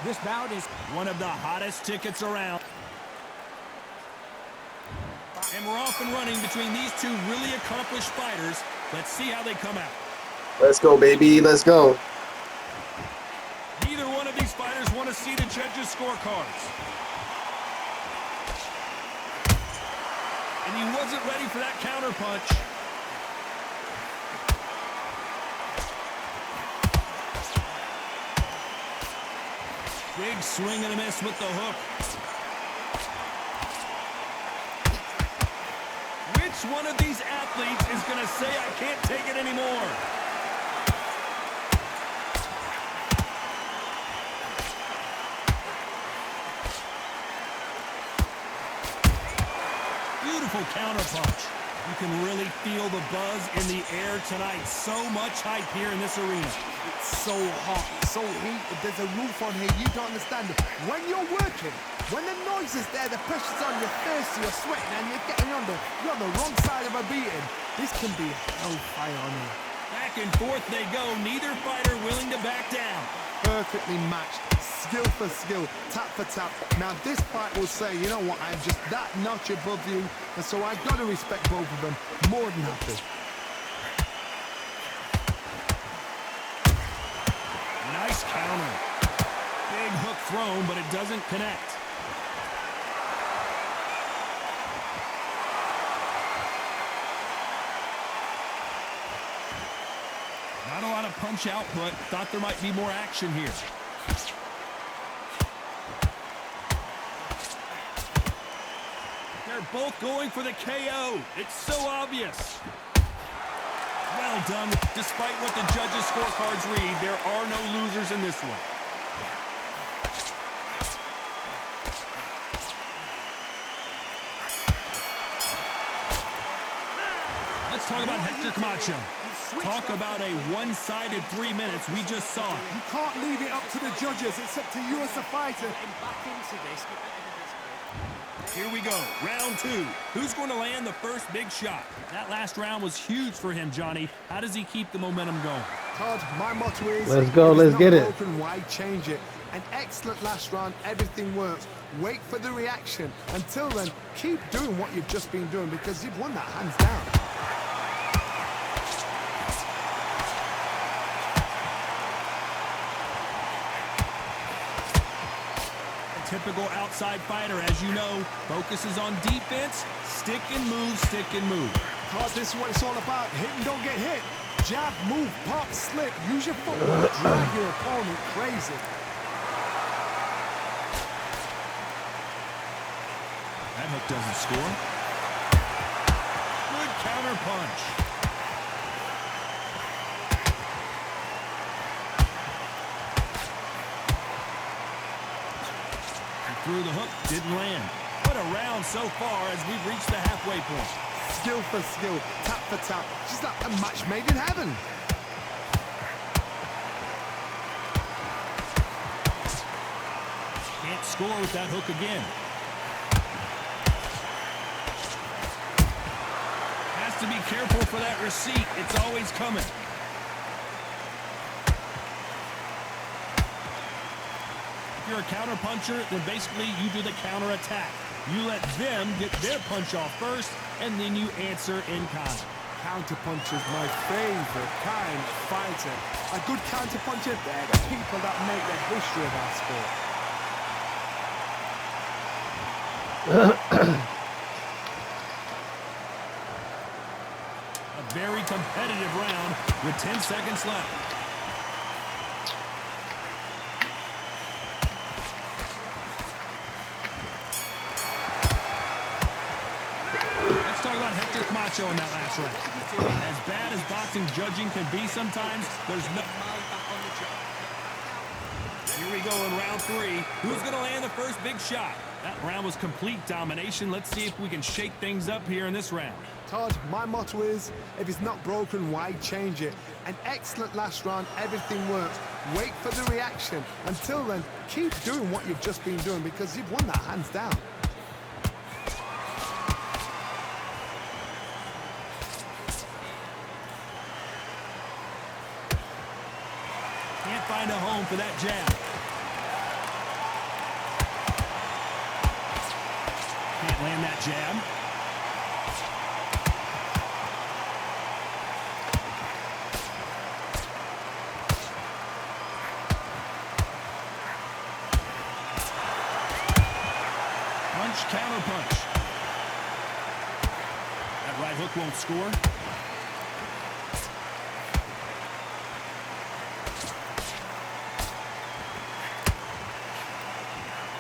This bout is one of the hottest tickets around. And we're off and running between these two really accomplished fighters. Let's see how they come out. Let's go, baby. Let's go. Neither one of these fighters want to see the judges' scorecards. And he wasn't ready for that counter punch. Big swing and a miss with the hook. Which one of these athletes is going to say, I can't take it anymore? Beautiful counter punch. You can really feel the buzz in the air tonight. So much hype here in this arena. It's so hot, so heated. There's a roof on here. You don't understand it. When you're working, when the noise is there, the pressure's on, you're thirsty, you're sweating, and you're on the wrong side of a beating. This can be hellfire on here. Back and forth they go. Neither fighter willing to back down. Perfectly matched, skill for skill, tap for tap. Now this fight will say, you know what, I'm just that notch above you, and so I've got to respect both of them. More than happy. Nice counter. Big hook thrown, but it doesn't connect. Not a lot of punch output. Thought there might be more action here. They're both going for the KO. It's so obvious. Well done. Despite what the judges' scorecards read, there are no losers in this one. Let's talk about Hector Camacho. Talk about a one-sided 3 minutes. We just saw it. You can't leave it up to the judges. It's up to you as a fighter. Here we go, round two. Who's going to land the first big shot? That last round was huge for him, Johnny. How does he keep the momentum going? Todd, my motto is, let's go, let's get it. Broken, why change it? An excellent last round, everything works. Wait for the reaction. Until then, keep doing what you've just been doing because you've won that hands down. Typical outside fighter, as you know, focuses on defense, stick and move, stick and move. Todd, this is what it's all about. Hit and don't get hit. Jab, move, pop, slip. Use your footwork. Drive your opponent crazy. That hook doesn't score. Good counter punch. Through the hook, didn't land. What a round so far as we've reached the halfway point. Skill for skill, tap for tap. Just like a match made in heaven. Can't score with that hook again. Has to be careful for that receipt. It's always coming. If you're a counter puncher, then basically you do the counter attack. You let them get their punch off first, and then you answer in kind. Counter puncher is my favorite kind of fighter. A good counter puncher, they're the people that make the history of our sport. A very competitive round with 10 seconds left. Hector Camacho in that last round. As bad as boxing judging can be sometimes, there's no... Here we go in round three. Who's going to land the first big shot? That round was complete domination. Let's see if we can shake things up here in this round. Todd, my motto is, if it's not broken, why change it? An excellent last round, everything works. Wait for the reaction. Until then, keep doing what you've just been doing because you've won that hands down. Can't find a home for that jab. land that jab. Punch, counter punch. That right hook won't score.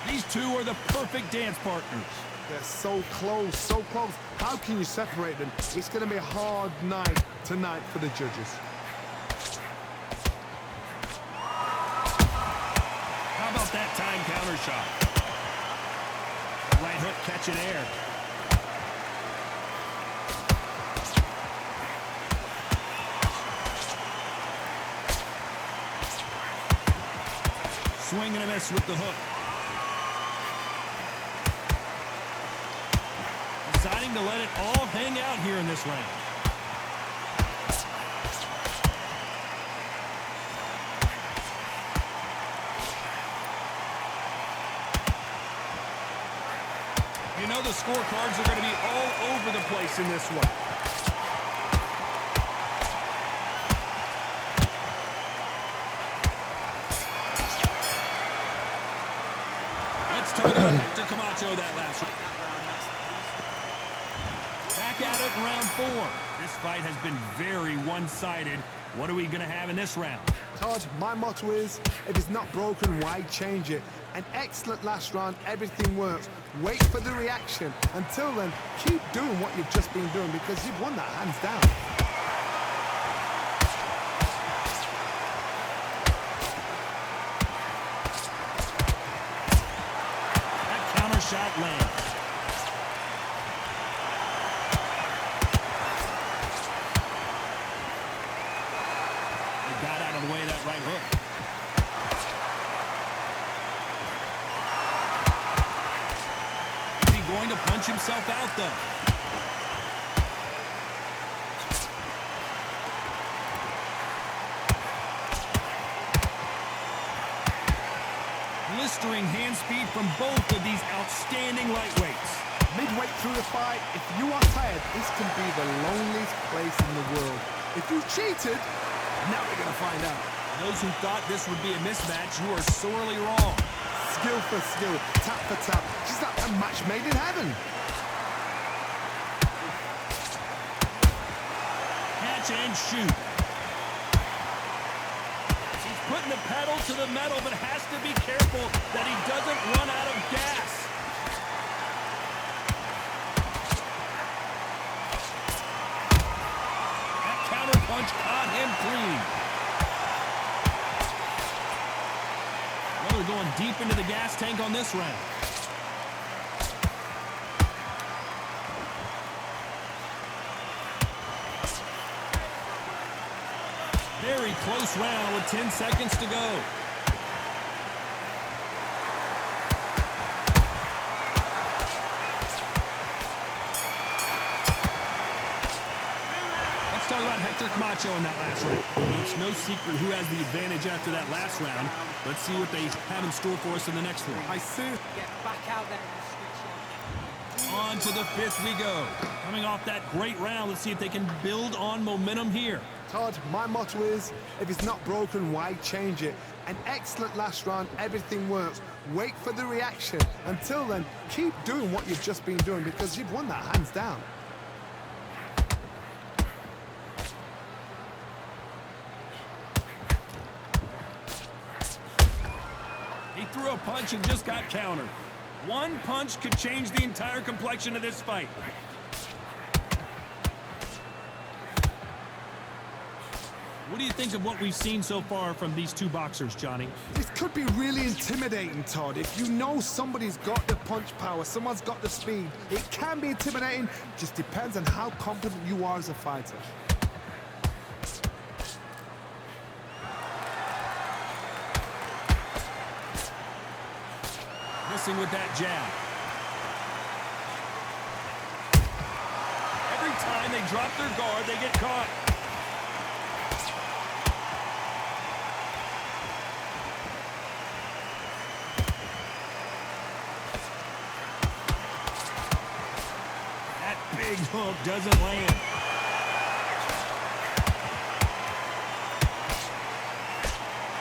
These two are the perfect dance partners. They're so close, so close. How can you separate them? It's going to be a hard night tonight for the judges. How about that time counter shot? Right hook catching air. Swing and a miss with the hook. Deciding to let it all hang out here in this round. You know the scorecards are going to be all over the place in this one. Let's talk about Hector Camacho that last round. Back at it in round 4. This fight has been very one-sided. What are we going to have in this round? Todd, my motto is, if it's not broken, why change it? An excellent last round, everything works. Wait for the reaction. Until then, keep doing what you've just been doing because you've won that hands down. That counter shot lands. They got out of the way of that right hook. Going to punch himself out, though. Blistering hand speed from both of these outstanding lightweights. Midway through the fight, if you are tired, this can be the loneliest place in the world. If you cheated, now we're going to find out. Those who thought this would be a mismatch, you are sorely wrong. Skill for skill, tap for tap, just like a match made in heaven. Catch and shoot. He's putting the pedal to the metal, but has to be careful that he doesn't run out of gas. That counter punch caught him clean. Well, they're going deep into the gas tank on this round. Very close round with 10 seconds to go. Let's talk about Hector Camacho in that last round. It's no secret who has the advantage after that last round. Let's see what they have in store for us in the next one. I see. Get back out there in the streets, yeah. On to the 5th we go. Coming off that great round, let's see if they can build on momentum here. Todd, my motto is, if it's not broken, why change it? An excellent last round, everything works. Wait for the reaction. Until then, keep doing what you've just been doing because you've won that hands down. He threw a punch and just got countered. One punch could change the entire complexion of this fight. What do you think of what we've seen so far from these two boxers, Johnny? This could be really intimidating, Todd. If you know somebody's got the punch power, someone's got the speed, it can be intimidating. Just depends on how confident you are as a fighter. Missing with that jab. Every time they drop their guard, they get caught. Big hook doesn't land.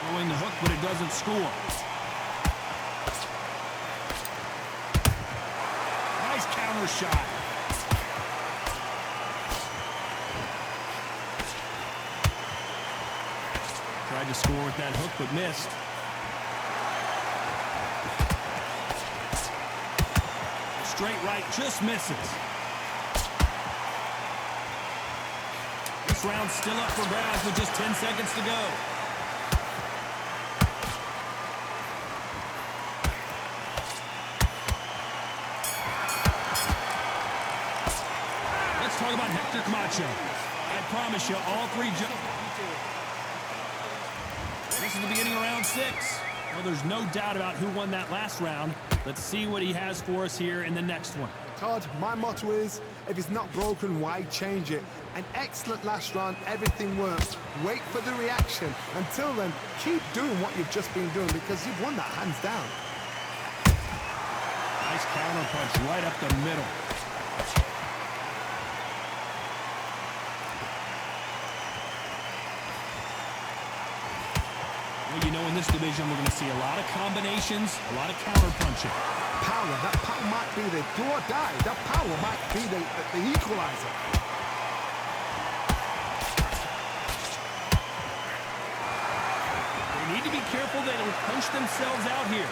Throwing the hook, but it doesn't score. Nice counter shot. Tried to score with that hook, but missed. Straight right just misses. This round's still up for grabs with just 10 seconds to go. Let's talk about Hector Camacho. I promise you, all three This is the beginning of round 6. Well, there's no doubt about who won that last round. Let's see what he has for us here in the next one. Todd, my motto is, if it's not broken, why change it? An excellent last round, everything works. Wait for the reaction. Until then, keep doing what you've just been doing because you've won that hands down. Nice counter punch right up the middle. Well, you know, in this division, we're going to see a lot of combinations, a lot of counter punching. Power, that power might be the do or die. That power might be the equalizer. They need to be careful they don't punch themselves out here.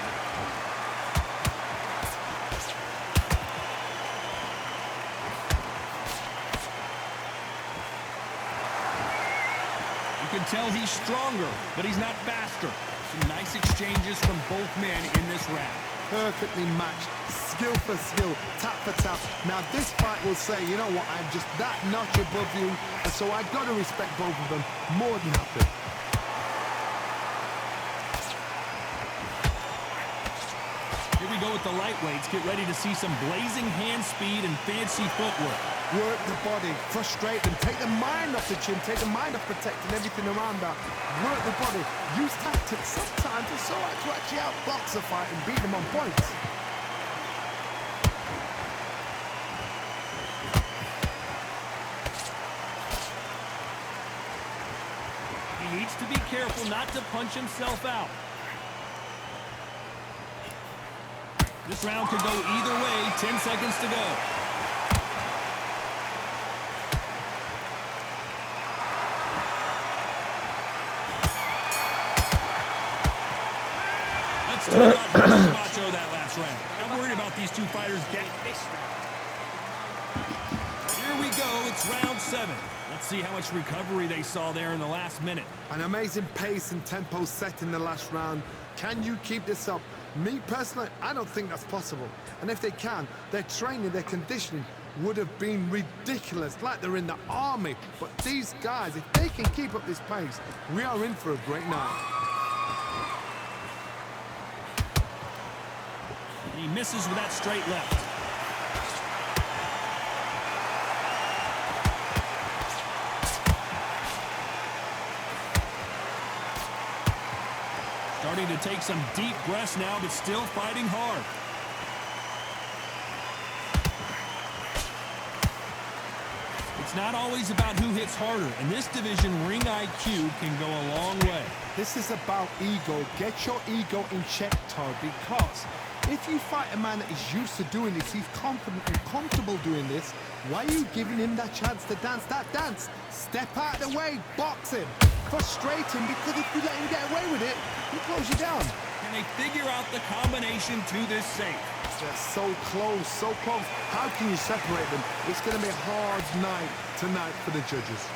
You can tell he's stronger, but he's not faster. Some nice exchanges from both men in this round. Perfectly matched, skill for skill, tap for tap. Now this fight will say, you know what, I'm just that notch above you, and so I've got to respect both of them more than happy. Here we go with the lightweights. Get ready to see some blazing hand speed and fancy footwork. Work the body, frustrate them, take the mind off the chin, take the mind off protecting everything around that. Work the body, use tactics sometimes it's so hard to actually outbox a fight and beat them on points. He needs to be careful not to punch himself out. This round could go either way. 10 seconds to go. Let's talk about Camacho that last round. I'm worried about these two fighters getting this round. Here we go. It's round 7. Let's see how much recovery they saw there in the last minute. An amazing pace and tempo set in the last round. Can you keep this up? Me personally, I don't think that's possible. And if they can, their training, their conditioning would have been ridiculous, like they're in the army. But these guys, if they can keep up this pace, we are in for a great night. He misses with that straight left. Starting to take some deep breaths now, but still fighting hard. It's not always about who hits harder. In this division, ring IQ can go a long way. This is about ego. Get your ego in check, Todd, because if you fight a man that is used to doing this, he's confident and comfortable doing this, why are you giving him that chance to dance that dance? Step out of the way, box him, frustrate him, because if you let him get away with it, he'll close you down. Can they figure out the combination to this safe? They're so close, so close. How can you separate them? It's going to be a hard night tonight for the judges.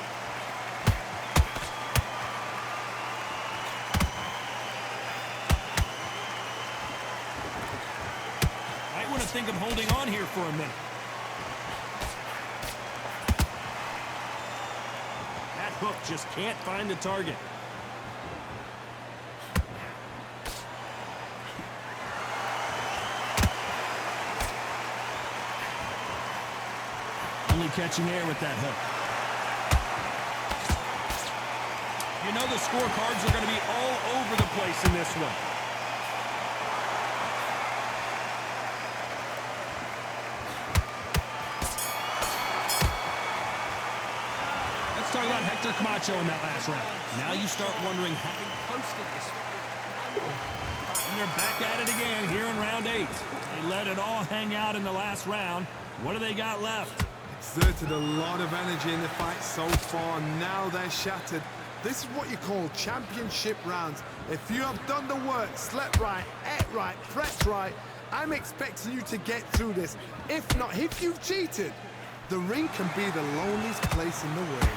Might want to think of holding on here for a minute. That hook just can't find the target. Only catching air with that hook. You know the scorecards are going to be all over the place in this one. talk about Hector Camacho in that last round. Now you start wondering how. Posted this. And they're back at it again here in round 8. They let it all hang out in the last round. What do they got left? Exerted a lot of energy in the fight so far. Now they're shattered. This is what you call championship rounds. If you have done the work, slept right, ate right, prepped right, I'm expecting you to get through this. If not, if you've cheated, the ring can be the loneliest place in the world.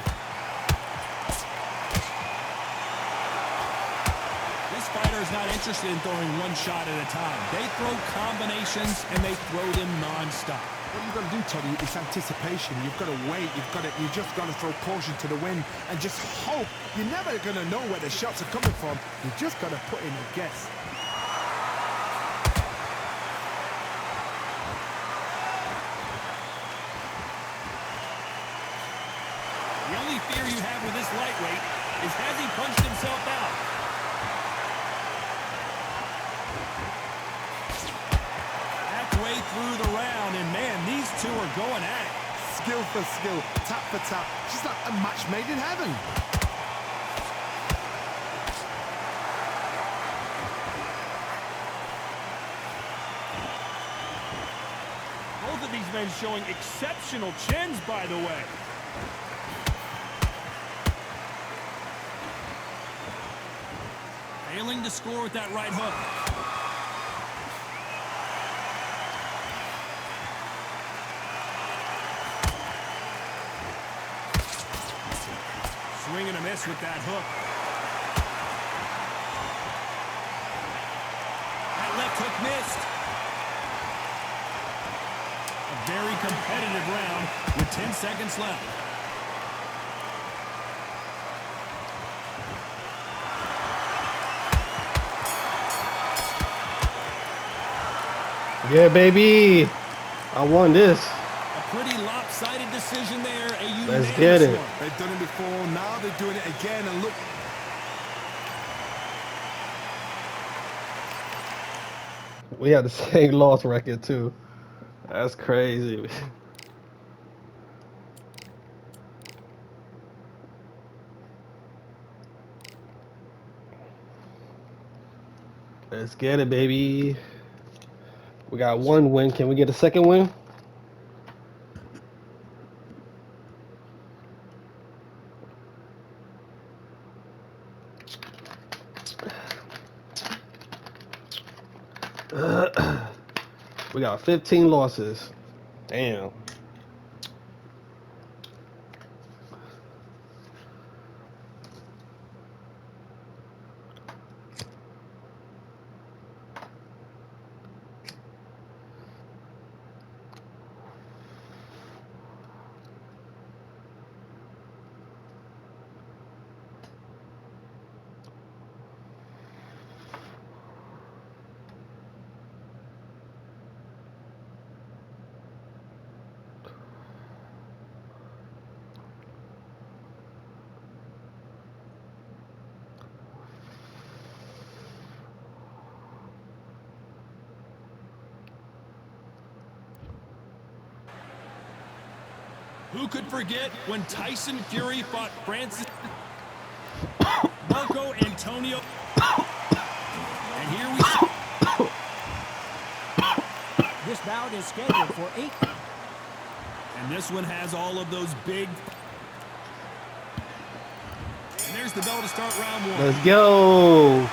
This fighter is not interested in throwing one shot at a time. They throw combinations and they throw them non-stop. What you've got to do, Toddy, is anticipation. You've got to wait. You just got to throw caution to the wind and just hope. You're never going to know where the shots are coming from. You just got to put in a guess. The only fear you have with this lightweight is has he punched himself out? Halfway through the round, and man, these two are going at it. Skill for skill, tap for tap, just like a match made in heaven. Both of these men showing exceptional chins, by the way. Failing to score with that right hook. Swing and a miss with that hook. That left hook missed. A very competitive round with 10 seconds left. Yeah, baby. I won this. A pretty lopsided decision there. Let's get it. They've done it before, now they're doing it again, and look. We had the same loss record too. That's crazy. Let's get it, baby. We got one win. Can we get a second win? We got 15 losses. Damn. Who could forget when Tyson Fury fought Francis Marco Antonio? And here we see. This bout is scheduled for 8. And this one has all of those big. And there's the bell to start round 1. Let's go.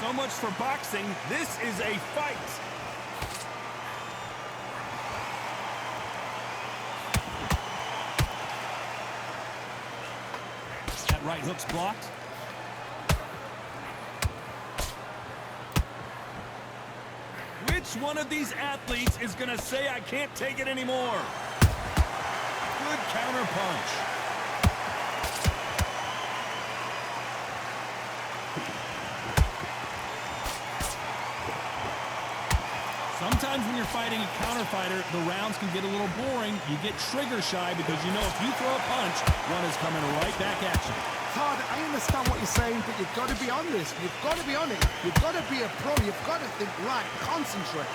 So much for boxing. This is a fight. That right hook's blocked. Which one of these athletes is going to say, I can't take it anymore? Good counter punch. Sometimes when you're fighting a counter fighter, the rounds can get a little boring. You get trigger shy because you know if you throw a punch, one is coming right back at you. Todd, I understand what you're saying, but you've got to be on this. You've got to be on it. You've got to be a pro. You've got to think right. Concentrate.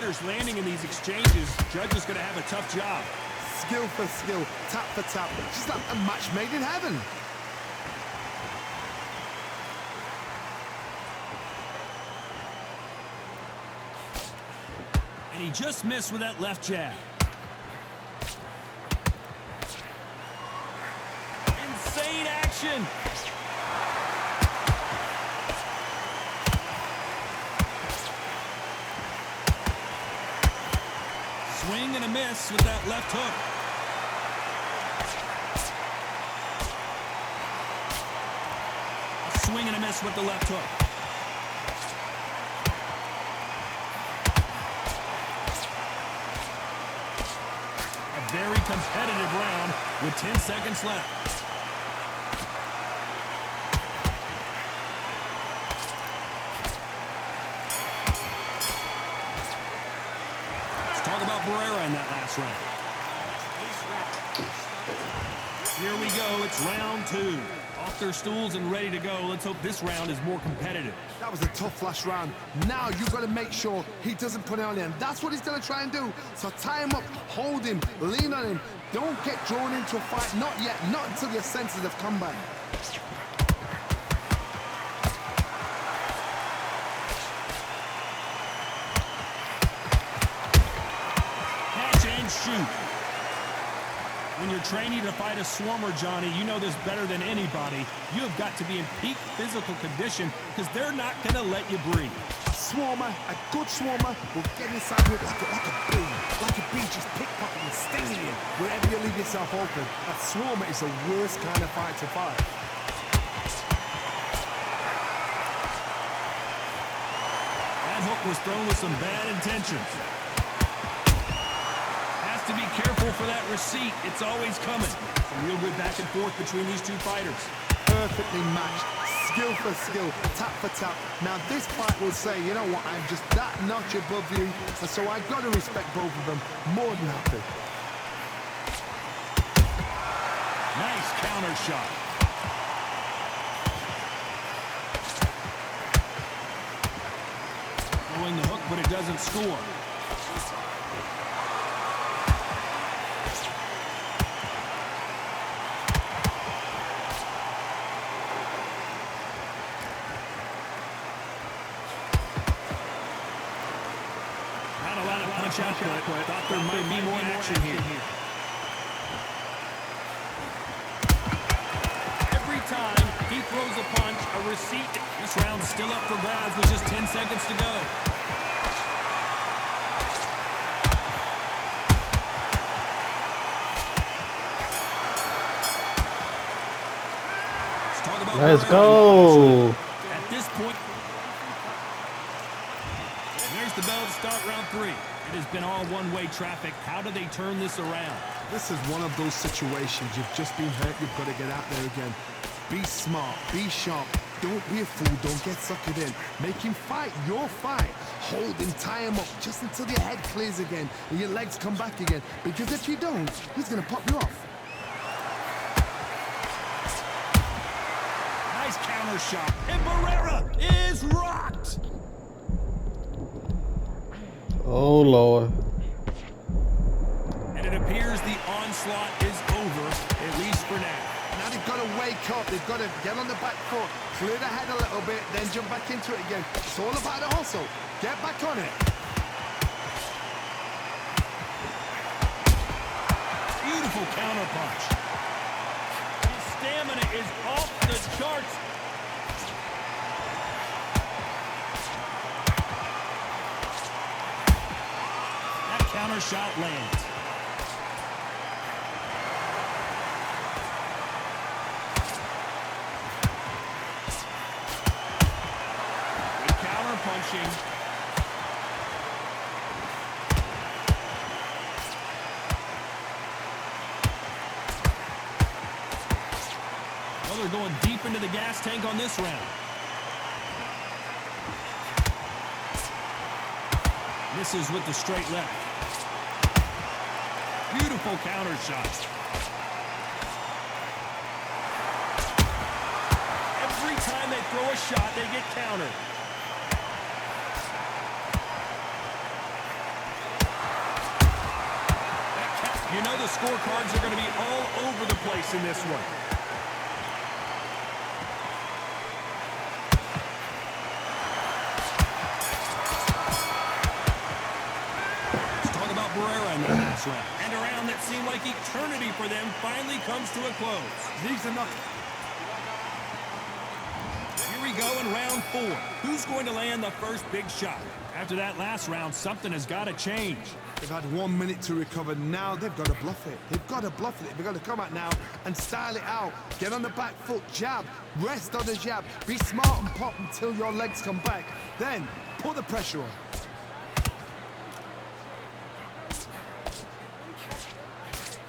fighters landing in these exchanges. Judge is going to have a tough job. Skill for skill, tap for tap. Just like a match made in heaven. And he just missed with that left jab. Insane action. Swing and a miss with that left hook. A swing and a miss with the left hook. A very competitive round with 10 seconds left. Talk about Barrera in that last round. Here we go. It's round 2. Off their stools and ready to go. Let's hope this round is more competitive. That was a tough last round. Now you've got to make sure he doesn't put it on him. That's what he's going to try and do. So tie him up, hold him, lean on him. Don't get drawn into a fight. Not yet. Not until your senses have come back. Shoot. When you're training to fight a swarmer, Johnny, you know this better than anybody. You have got to be in peak physical condition because they're not going to let you breathe. A swarmer, a good swarmer, will get inside you like a bee, just pickpocketing, stinging you wherever you leave yourself open. A swarmer is the worst kind of fight to fight. That hook was thrown with some bad intentions. To be careful for that receipt. It's always coming. Some real good back and forth between these two fighters. Perfectly matched. Skill for skill. Tap for tap. Now this fight will say, you know what, I'm just that notch above you. And so I've got to respect both of them. More than happy. Nice counter shot. Throwing the hook, but it doesn't score. Thought there might be more action here. Every time he throws a punch, a receipt. This round's still up for grabs with just 10 seconds to go. Let's go. At this point, there's the bell to start round 3. It has been all one-way traffic. How do they turn this around? This is one of those situations. You've just been hurt. You've got to get out there again. Be smart. Be sharp. Don't be a fool. Don't get suckered in. Make him fight your fight. Hold him, tie him up just until your head clears again and your legs come back again. Because if you don't, he's going to pop you off. Nice counter shot. And Barrera is rocked. Oh, Lord. And it appears the onslaught is over, at least for now. Now they've got to wake up. They've got to get on the back foot, clear the head a little bit, then jump back into it again. It's all about the hustle. Get back on it. Beautiful counter punch. His stamina is off the charts. Counter shot lands. Good counter punching. Well, they're going deep into the gas tank on this round. Misses with the straight left. Beautiful counter shot. Every time they throw a shot, they get countered. You know the scorecards are going to be all over the place in this one. Let's talk about Barrera in that last round. And a round that seemed like eternity for them finally comes to a close. These are not... Here we go in round 4. Who's going to land the first big shot? After that last round, something has got to change. They've had 1 minute to recover. Now they've got to bluff it. They've got to bluff it. They've got to come out now and style it out. Get on the back foot, jab, rest on the jab. Be smart and pop until your legs come back. Then put the pressure on.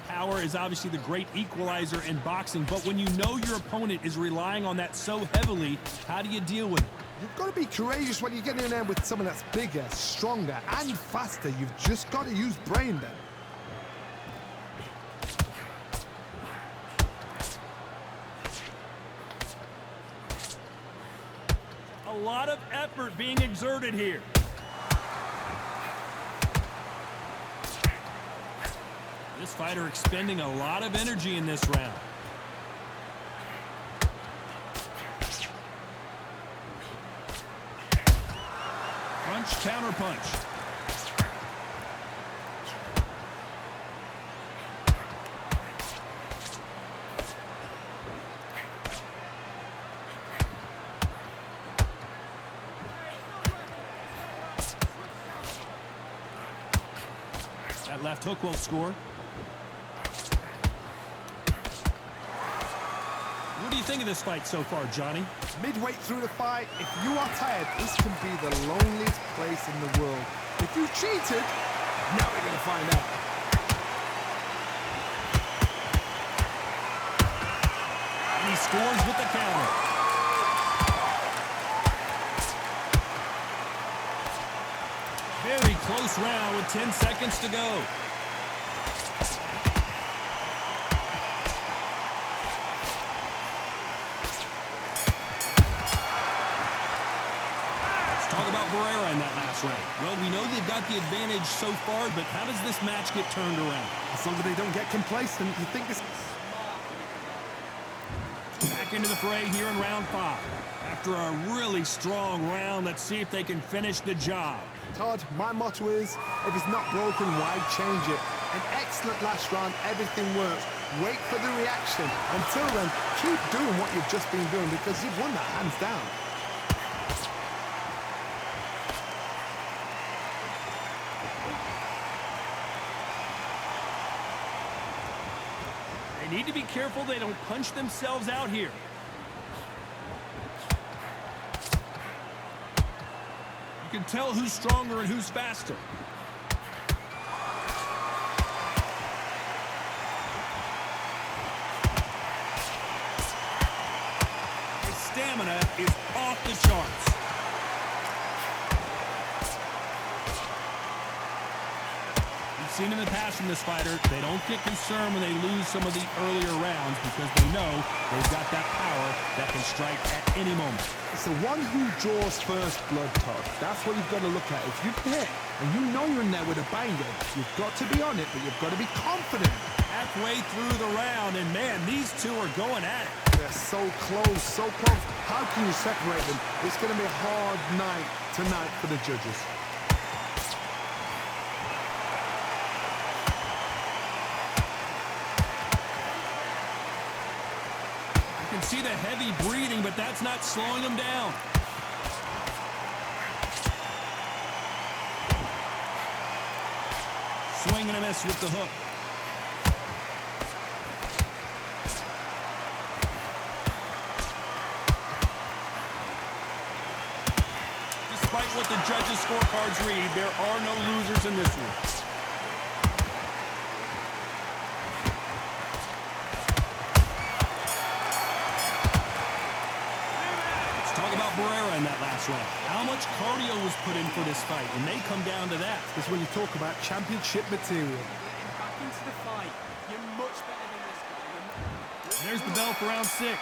Power is obviously the great equalizer in boxing, but when you know your opponent is relying on that so heavily, how do you deal with it? You've got to be courageous when you get in there with someone that's bigger, stronger, and faster. You've just got to use brain then. A lot of effort being exerted here. This fighter expending a lot of energy in this round. Punch, counter punch. That left hook won't score. What do you think of this fight so far, Johnny? Midway through the fight, if you are tired, this can be the loneliest place in the world. If you cheated, now we're going to find out. And he scores with the counter. Very close round with 10 seconds to go. Barrera in that last round. Well, we know they've got the advantage so far, but how does this match get turned around? As long as they don't get complacent, you think this... Back into the fray here in round 5. After a really strong round, let's see if they can finish the job. Todd, my motto is, if it's not broken, why change it? An excellent last round, everything works. Wait for the reaction. Until then, keep doing what you've just been doing because you've won that hands down. They need to be careful they don't punch themselves out here. You can tell who's stronger and who's faster. His stamina is off the charts. Seen in the past from this fighter, they don't get concerned when they lose some of the earlier rounds because they know they've got that power that can strike at any moment. It's the one who draws first blood, Todd. That's what you've got to look at. If you hit and you know you're in there with a banger, you've got to be on it, but you've got to be confident. Halfway through the round, and man, these two are going at it. They're so close, so close. How can you separate them? It's going to be a hard night tonight for the judges. See the heavy breathing, but that's not slowing him down. Swing and a miss with the hook. Despite what the judges' scorecards read, there are no losers in this one. Barrera in that last round. How much cardio was put in for this fight? It may come down to that. This is when you talk about championship material. Back into the fight. You're much better than this guy. There's the bell for round 6.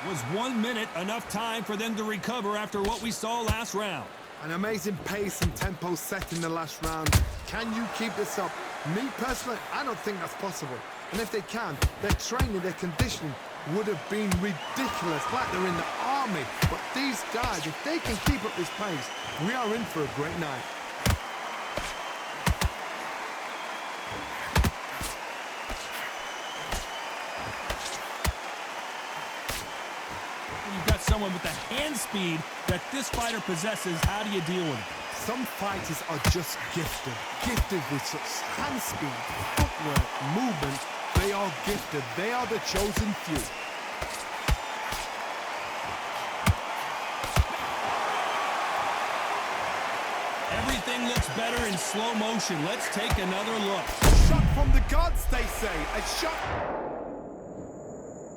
Was 1 minute enough time for them to recover after what we saw last round? An amazing pace and tempo set in the last round. Can you keep this up? Me personally, I don't think that's possible. And if they can, their training, their conditioning would have been ridiculous, like they're in the army. But these guys, if they can keep up this pace, we are in for a great night. You've got someone with the hand speed that this fighter possesses. How do you deal with it? Some fighters are just gifted. Gifted with such hand speed, footwork, movement. They are gifted. They are the chosen few. Everything looks better in slow motion. Let's take another look. Shot from the gods, they say. A shot.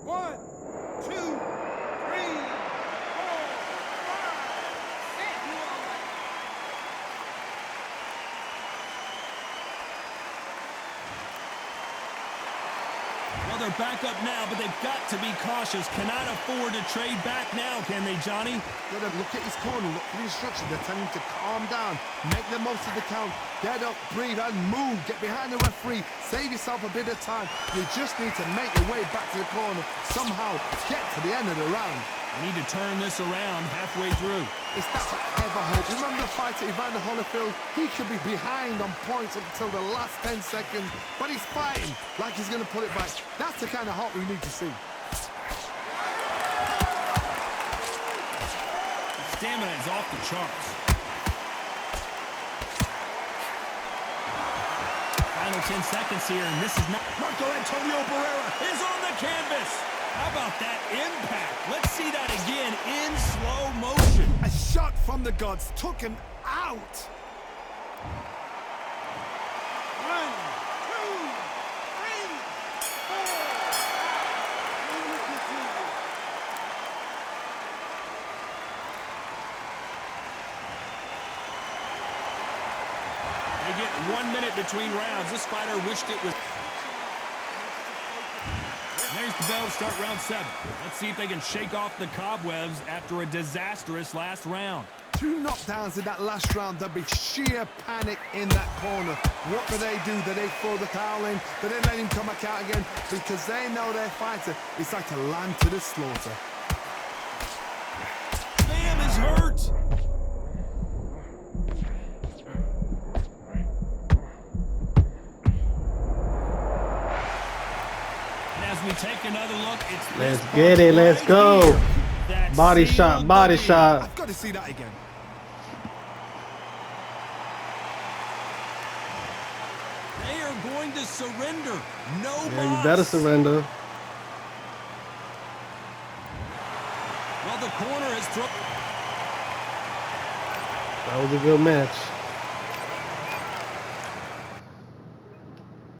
1, 2, 3, 4, 5, 6. Well, they're back up now, but they've got to be cautious. Cannot afford to trade back now, can they, Johnny? Gotta look at his corner, look for the instructions. They're telling him to calm down, make the most of the count, get up, breathe, and move. Get behind the referee, save yourself a bit of time. You just need to make your way back to the corner, somehow get to the end of the round. We need to turn this around halfway through. It's that to ever hope. Remember the fighter Evander Holyfield? He could be behind on points until the last 10 seconds, but he's fighting like he's gonna pull it back. That's the kind of hope we need to see. Stamina is off the charts. Final 10 seconds here, and this is not... Marco Antonio Barrera is on the canvas. How about that impact? Let's see that again in slow motion. A shot from the gods took him out. 1, 2, 3, 4. They get 1 minute between rounds. This fighter wished it was... There's the bell to start round 7. Let's see if they can shake off the cobwebs after a disastrous last round. 2 knockdowns in that last round. There'll be sheer panic in that corner. What do? Do they throw the towel in? Do they let him come back out again? Because they know their fighter is like a lamb to the slaughter. Bam is hurt. We take another look. Let's get it. Let's go. Body shot. Body shot. I've got to see that again. They are going to surrender. No Yeah, boss. you better surrender. Well, the corner has thrown. That was a good match.